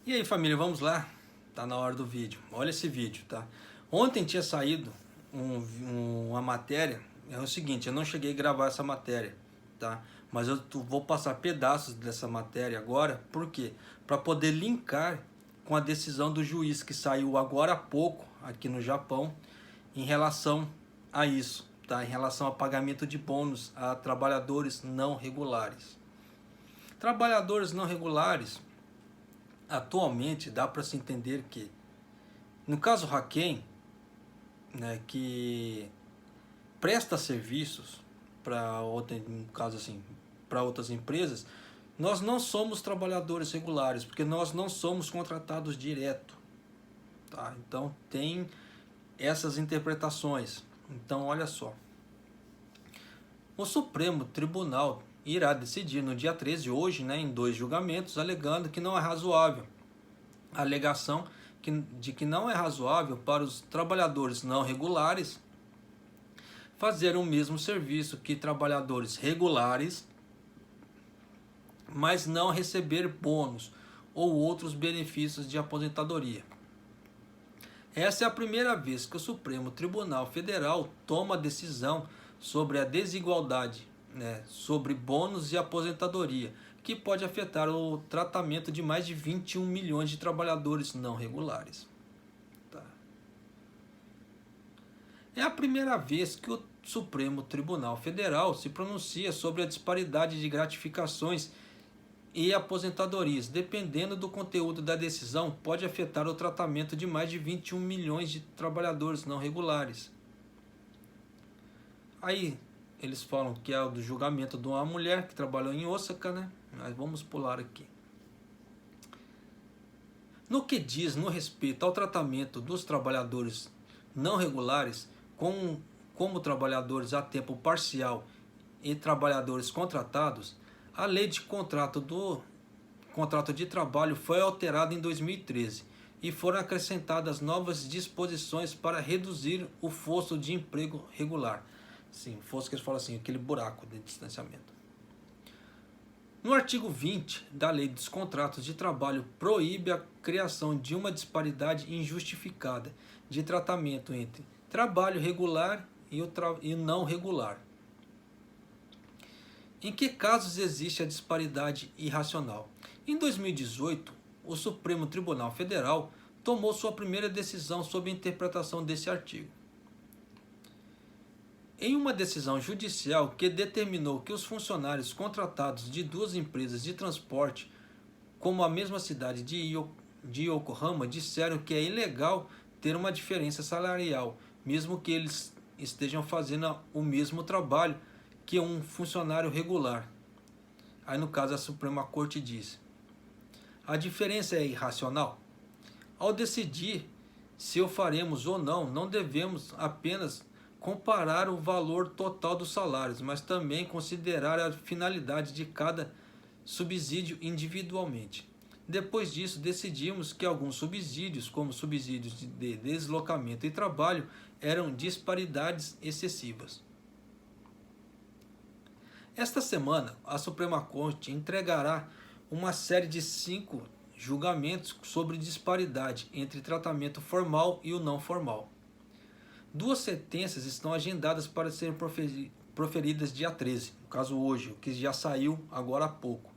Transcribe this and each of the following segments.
E aí, família, vamos lá? Tá na hora do vídeo. Olha esse vídeo, tá? Ontem tinha saído uma matéria. É o seguinte, eu não cheguei a gravar essa matéria, tá? Mas eu vou passar pedaços dessa matéria agora. Por quê? Para poder linkar com a decisão do juiz que saiu agora há pouco aqui no Japão em relação a isso, tá? Em relação ao pagamento de bônus a trabalhadores não regulares. Trabalhadores não regulares, atualmente dá para se entender que, no caso Haken, né, que presta serviços para outra, no caso assim, para outras empresas, nós não somos trabalhadores regulares, porque nós não somos contratados direto, tá? Então tem essas interpretações. Então olha só, o Supremo Tribunal irá decidir no dia 13, hoje, né, em 2 julgamentos, alegando que não é razoável a alegação de que não é razoável para os trabalhadores não regulares fazer o mesmo serviço que trabalhadores regulares, mas não receber bônus ou outros benefícios de aposentadoria. Essa é a primeira vez que o Supremo Tribunal Federal toma decisão sobre a desigualdade, né, sobre bônus e aposentadoria, que pode afetar o tratamento de mais de 21 milhões de trabalhadores não regulares. Tá. É a primeira vez que o Supremo Tribunal Federal se pronuncia sobre a disparidade de gratificações e aposentadorias. Dependendo do conteúdo da decisão, pode afetar o tratamento de mais de 21 milhões de trabalhadores não regulares. Aí eles falam que é o do julgamento de uma mulher que trabalhou em Osaka, né? Mas vamos pular aqui. No que diz no respeito ao tratamento dos trabalhadores não regulares, como trabalhadores a tempo parcial e trabalhadores contratados, a lei de contrato de trabalho foi alterada em 2013 e foram acrescentadas novas disposições para reduzir o fosso de emprego regular. Sim, fosso que eles falam assim, aquele buraco de distanciamento. No artigo 20 da Lei dos Contratos de Trabalho, proíbe a criação de uma disparidade injustificada de tratamento entre trabalho regular e não regular. Em que casos existe a disparidade irracional? Em 2018, o Supremo Tribunal Federal tomou sua primeira decisão sobre a interpretação desse artigo. Em uma decisão judicial que determinou que os funcionários contratados de duas empresas de transporte, como a mesma cidade de Yokohama, disseram que é ilegal ter uma diferença salarial, mesmo que eles estejam fazendo o mesmo trabalho que um funcionário regular. Aí no caso a Suprema Corte diz: a diferença é irracional? Ao decidir se o faremos ou não, não devemos apenas comparar o valor total dos salários, mas também considerar a finalidade de cada subsídio individualmente. Depois disso, decidimos que alguns subsídios, como subsídios de deslocamento e trabalho, eram disparidades excessivas. Esta semana, a Suprema Corte entregará uma série de 5 julgamentos sobre disparidade entre tratamento formal e o não formal. 2 sentenças estão agendadas para serem proferidas dia 13, no caso hoje, o que já saiu agora há pouco,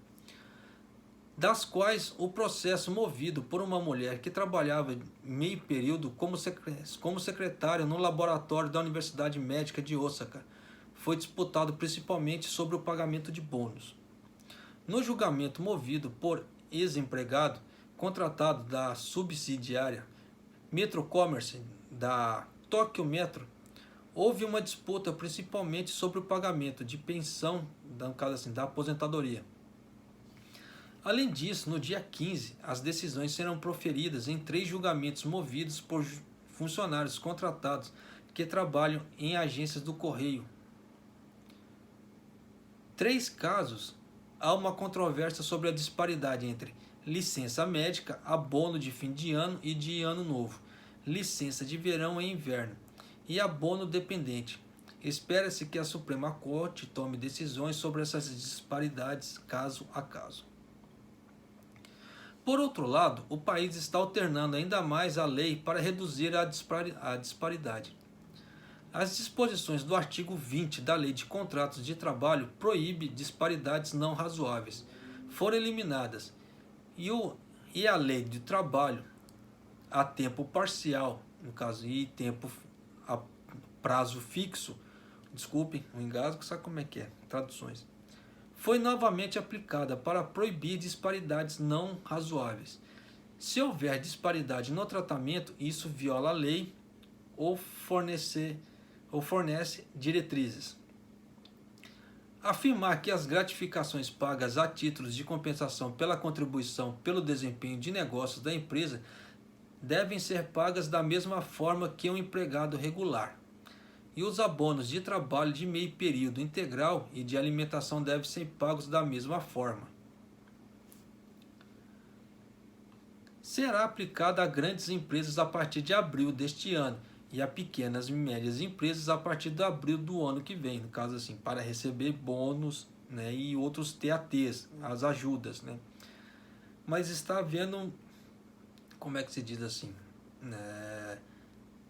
das quais o processo movido por uma mulher que trabalhava meio período como secretária no laboratório da Universidade Médica de Osaka foi disputado principalmente sobre o pagamento de bônus. No julgamento movido por ex-empregado contratado da subsidiária Metrocommerce da Tokyo Metro, houve uma disputa principalmente sobre o pagamento de pensão, no caso assim, da aposentadoria. Além disso, no dia 15, as decisões serão proferidas em 3 julgamentos movidos por funcionários contratados que trabalham em agências do correio. 3 casos, há uma controvérsia sobre a disparidade entre licença médica, abono de fim de ano e de ano novo, licença de verão e inverno e abono dependente. Espera-se que a Suprema Corte tome decisões sobre essas disparidades caso a caso. Por outro lado, o país está alternando ainda mais a lei para reduzir a disparidade. As disposições do artigo 20 da Lei de Contratos de Trabalho proíbe disparidades não razoáveis. Foram eliminadas. E a Lei de Trabalho a tempo parcial, no caso, e tempo a prazo fixo, desculpem o engasgo, sabe como é que é, traduções, foi novamente aplicada para proibir disparidades não razoáveis. Se houver disparidade no tratamento, isso viola a lei ou fornece diretrizes. Afirmar que as gratificações pagas a títulos de compensação pela contribuição pelo desempenho de negócios da empresa devem ser pagas da mesma forma que um empregado regular. E os abonos de trabalho de meio período integral e de alimentação devem ser pagos da mesma forma. Será aplicada a grandes empresas a partir de abril deste ano e a pequenas e médias empresas a partir de abril do ano que vem, no caso assim, para receber bônus, né, e outros TATs, as ajudas, né. Mas está havendo, como é que se diz assim,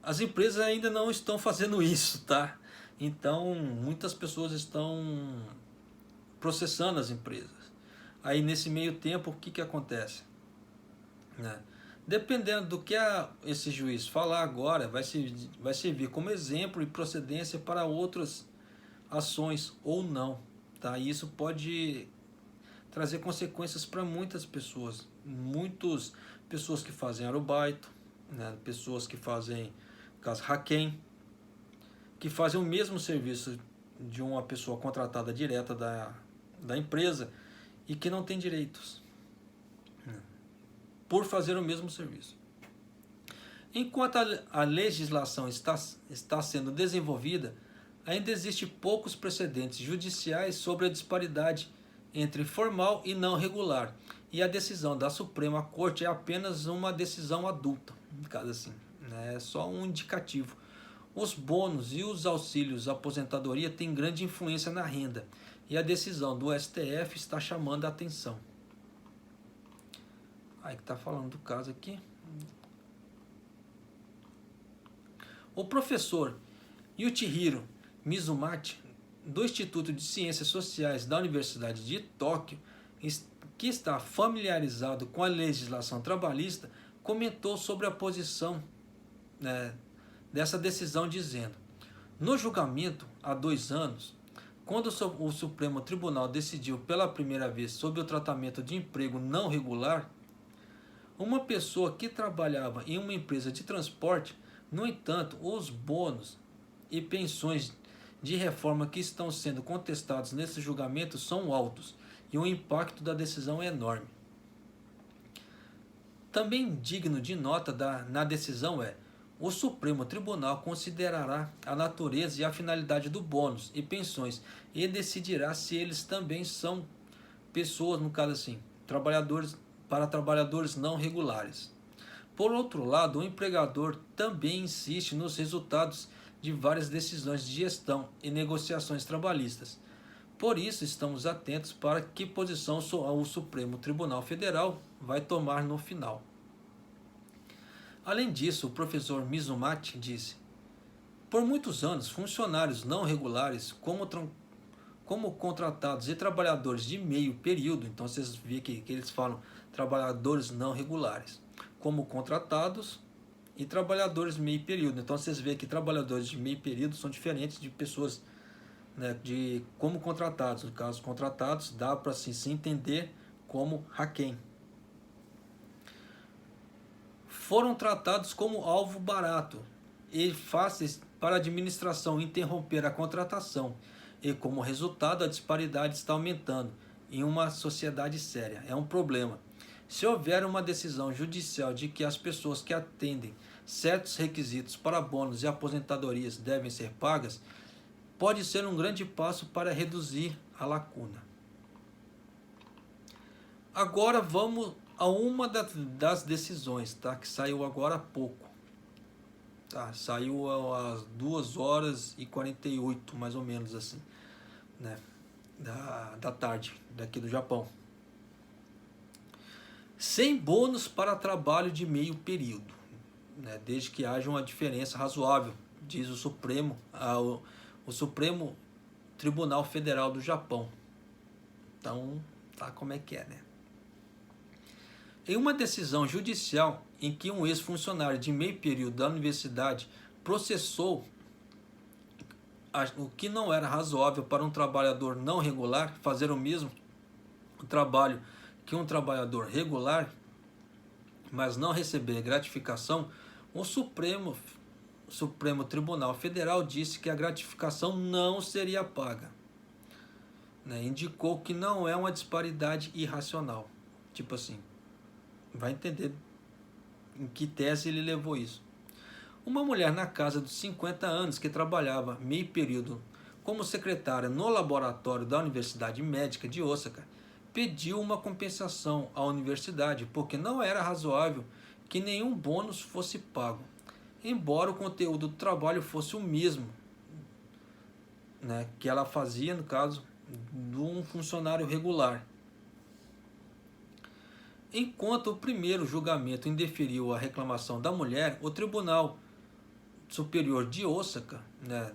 as empresas ainda não estão fazendo isso, tá? Então, muitas pessoas estão processando as empresas. Aí, nesse meio tempo, o que acontece? Dependendo do que esse juiz falar agora, vai servir como exemplo e procedência para outras ações ou não, tá? E isso pode trazer consequências para muitas pessoas. Muitas pessoas que fazem arubaito, né? Pessoas que fazem, no caso, hacken, que fazem o mesmo serviço de uma pessoa contratada direta da empresa e que não tem direitos, né, por fazer o mesmo serviço. Enquanto a legislação está sendo desenvolvida, ainda existem poucos precedentes judiciais sobre a disparidade entre formal e não regular, e a decisão da Suprema Corte é apenas uma decisão adulta, no caso assim, né, é só um indicativo. Os bônus e os auxílios à aposentadoria têm grande influência na renda, e a decisão do STF está chamando a atenção. Aí que está falando do caso aqui. O professor Yutihiro Mizumaki, do Instituto de Ciências Sociais da Universidade de Tóquio, que está familiarizado com a legislação trabalhista, comentou sobre a posição, né, dessa decisão, dizendo: no julgamento há 2 anos, quando o Supremo Tribunal decidiu pela primeira vez sobre o tratamento de emprego não regular, uma pessoa que trabalhava em uma empresa de transporte, no entanto, os bônus e pensões de reforma que estão sendo contestados nesse julgamento são altos e o impacto da decisão é enorme. Também digno de nota na decisão é: o Supremo Tribunal considerará a natureza e a finalidade do bônus e pensões e decidirá se eles também são pessoas, no caso assim, para trabalhadores não regulares. Por outro lado, o empregador também insiste nos resultados de várias decisões de gestão e negociações trabalhistas. Por isso, estamos atentos para que posição o Supremo Tribunal Federal vai tomar no final. Além disso, o professor Mizumaki disse: por muitos anos, funcionários não regulares, como contratados e trabalhadores de meio período, então vocês veem que eles falam trabalhadores não regulares, como contratados e trabalhadores de meio período. Então vocês veem que trabalhadores de meio período são diferentes de pessoas, né, de como contratados. No caso, contratados dá para assim, se entender como hacken. Foram tratados como alvo barato e fáceis para a administração interromper a contratação, e como resultado a disparidade está aumentando em uma sociedade séria. É um problema. Se houver uma decisão judicial de que as pessoas que atendem certos requisitos para bônus e aposentadorias devem ser pagas, pode ser um grande passo para reduzir a lacuna. Agora vamos a uma das decisões, tá, que saiu agora há pouco. Tá, saiu às 2h48, mais ou menos assim, né, da tarde, daqui do Japão. sem bônus para trabalho de meio período, né, desde que haja uma diferença razoável, diz o Supremo Tribunal Federal do Japão. Então, tá como é que é, né? Em uma decisão judicial em que um ex-funcionário de meio período da universidade processou o que não era razoável para um trabalhador não regular fazer o mesmo trabalho que um trabalhador regular, mas não receber gratificação, o Supremo Tribunal Federal disse que a gratificação não seria paga, né? Indicou que não é uma disparidade irracional. Tipo assim, vai entender em que tese ele levou isso. Uma mulher na casa dos 50 anos que trabalhava meio período como secretária no laboratório da Universidade Médica de Osaka pediu uma compensação à universidade porque não era razoável que nenhum bônus fosse pago, embora o conteúdo do trabalho fosse o mesmo, né, que ela fazia, no caso, de um funcionário regular. Enquanto o primeiro julgamento indeferiu a reclamação da mulher, o Tribunal Superior de Osaka, né,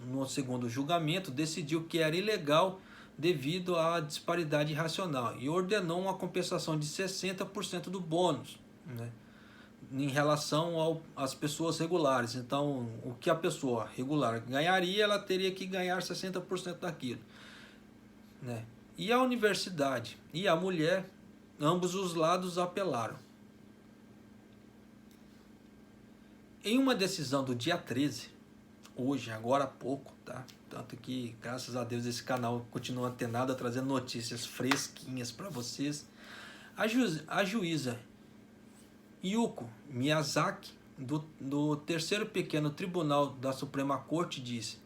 no segundo julgamento, decidiu que era ilegal devido à disparidade irracional e ordenou uma compensação de 60% do bônus, né, em relação às pessoas regulares. Então, o que a pessoa regular ganharia, ela teria que ganhar 60% daquilo, né? E a universidade e a mulher, ambos os lados apelaram. Em uma decisão do dia 13, hoje, agora há pouco, tá? Tanto que, graças a Deus, esse canal continua antenado, trazendo notícias fresquinhas para vocês. A juíza Yuko Miyazaki, do terceiro pequeno tribunal da Suprema Corte, disse: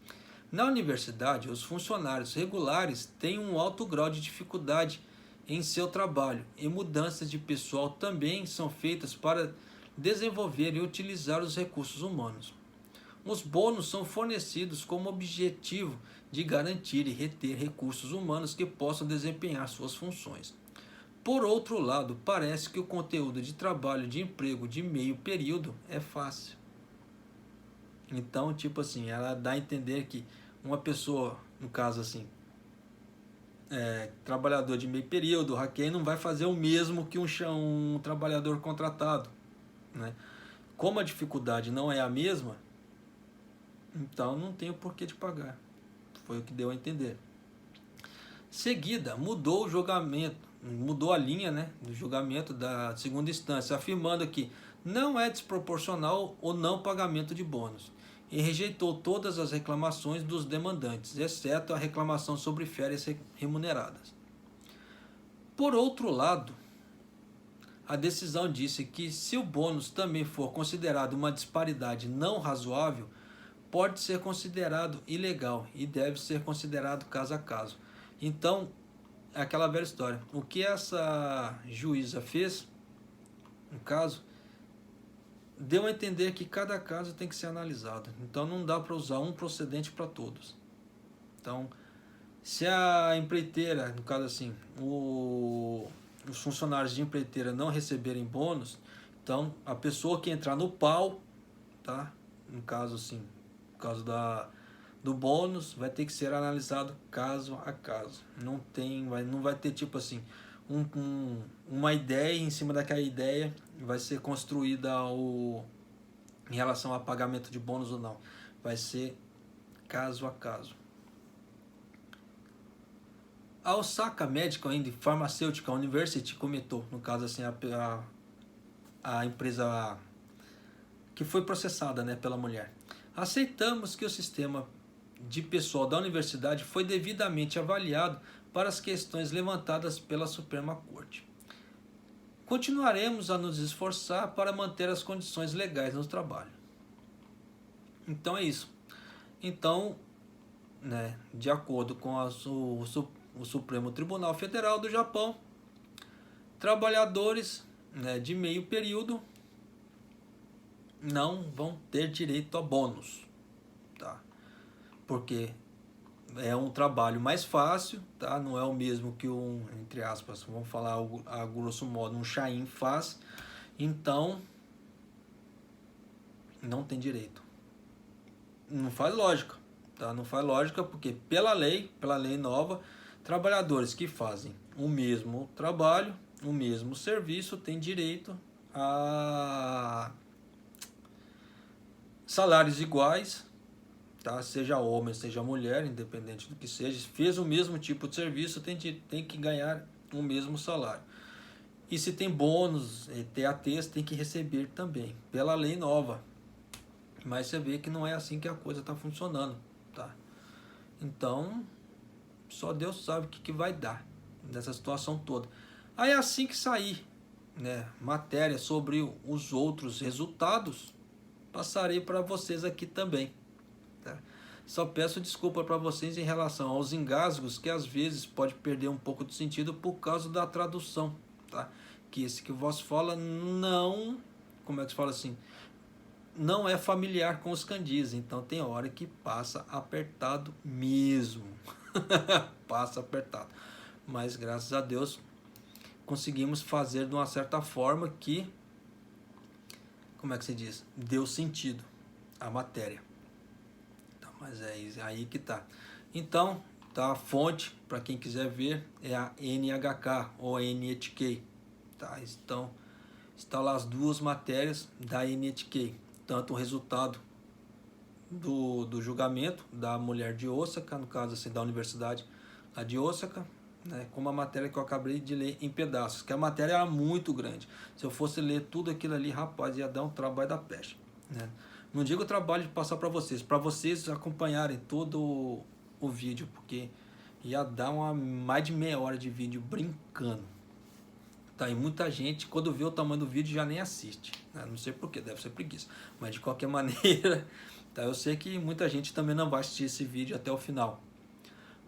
na universidade, os funcionários regulares têm um alto grau de dificuldade em seu trabalho e mudanças de pessoal também são feitas para desenvolver e utilizar os recursos humanos. Os bônus são fornecidos com o objetivo de garantir e reter recursos humanos que possam desempenhar suas funções. Por outro lado, parece que o conteúdo de trabalho de emprego de meio período é fácil. Então, tipo assim, ela dá a entender que uma pessoa, no caso assim, trabalhador de meio período, hackeio, não vai fazer o mesmo que um trabalhador contratado, né? Como a dificuldade não é a mesma, então não tem o porquê de pagar. Foi o que deu a entender. Seguida, mudou o julgamento, mudou a linha, né, do julgamento da segunda instância, afirmando que não é desproporcional o não pagamento de bônus e rejeitou todas as reclamações dos demandantes, exceto a reclamação sobre férias remuneradas. Por outro lado, a decisão disse que se o bônus também for considerado uma disparidade não razoável, pode ser considerado ilegal e deve ser considerado caso a caso. Então, é aquela velha história. O que essa juíza fez, no caso, deu a entender que cada caso tem que ser analisado. Então, não dá para usar um procedente para todos. Então, se a empreiteira, no caso assim, os funcionários de empreiteira não receberem bônus, então a pessoa que entrar no pau, tá? No caso assim, no caso do bônus, vai ter que ser analisado caso a caso. Não vai ter tipo assim uma ideia, em cima daquela ideia vai ser construída em relação a pagamento de bônus ou não. Vai ser caso a caso. A Osaka Medical and Pharmaceutical University comentou, no caso assim, a empresa que foi processada, né, pela mulher. Aceitamos que o sistema de pessoal da universidade foi devidamente avaliado para as questões levantadas pela Suprema Corte. Continuaremos a nos esforçar para manter as condições legais no trabalho. Então é isso. Então, né, de acordo com o Supremo Tribunal Federal do Japão, trabalhadores, né, de meio período não vão ter direito a bônus, tá? Porque é um trabalho mais fácil, tá? Não é o mesmo que um, entre aspas, vamos falar a grosso modo, um Chain faz. Então, não tem direito. Não faz lógica, tá? Não faz lógica porque pela lei nova, trabalhadores que fazem o mesmo trabalho, o mesmo serviço, têm direito a salários iguais, tá? Seja homem, seja mulher, independente do que seja, fez o mesmo tipo de serviço, tem que ganhar o mesmo salário. E se tem bônus, TATs, tem que receber também, pela lei nova. Mas você vê que não é assim que a coisa está funcionando, tá? Então, só Deus sabe o que vai dar nessa situação toda. Aí assim que sair, né, matéria sobre os outros resultados, passarei para vocês aqui também, tá? Só peço desculpa para vocês em relação aos engasgos, que às vezes pode perder um pouco de sentido por causa da tradução, tá? Que esse que vos fala não, como é que se fala assim, não é familiar com os candis, então tem hora que passa apertado mesmo. Passa apertado. Mas graças a Deus conseguimos fazer de uma certa forma que, como é que se diz? Deu sentido à matéria. Tá, mas é aí que tá. Então, tá, a fonte, para quem quiser ver, é a NHK ou NHK. Tá? Então, está lá as duas matérias da NHK. Tanto o resultado do julgamento da mulher de Osaka, no caso assim, da Universidade lá de Osaka, né, como a matéria que eu acabei de ler em pedaços, que a matéria era muito grande. Se eu fosse ler tudo aquilo ali, rapaz, ia dar um trabalho da peste, né? Não digo o trabalho de passar para vocês acompanharem todo o vídeo, porque ia dar mais de meia hora de vídeo brincando. Tá, e muita gente, quando vê o tamanho do vídeo, já nem assiste, né? Não sei porquê, deve ser preguiça. Mas de qualquer maneira, tá, eu sei que muita gente também não vai assistir esse vídeo até o final.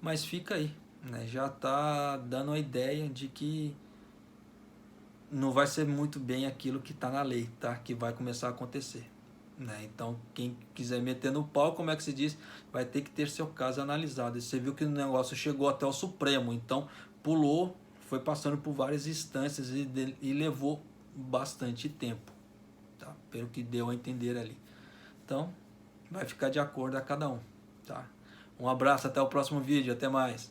Mas fica aí, né? Já tá dando a ideia de que não vai ser muito bem aquilo que está na lei, tá? Que vai começar a acontecer, né? Então, quem quiser meter no pau, como é que se diz? Vai ter que ter seu caso analisado. E você viu que o negócio chegou até o Supremo, então pulou, foi passando por várias instâncias e levou bastante tempo, tá? Pelo que deu a entender ali. Então, vai ficar de acordo a cada um, tá? Um abraço, até o próximo vídeo, até mais.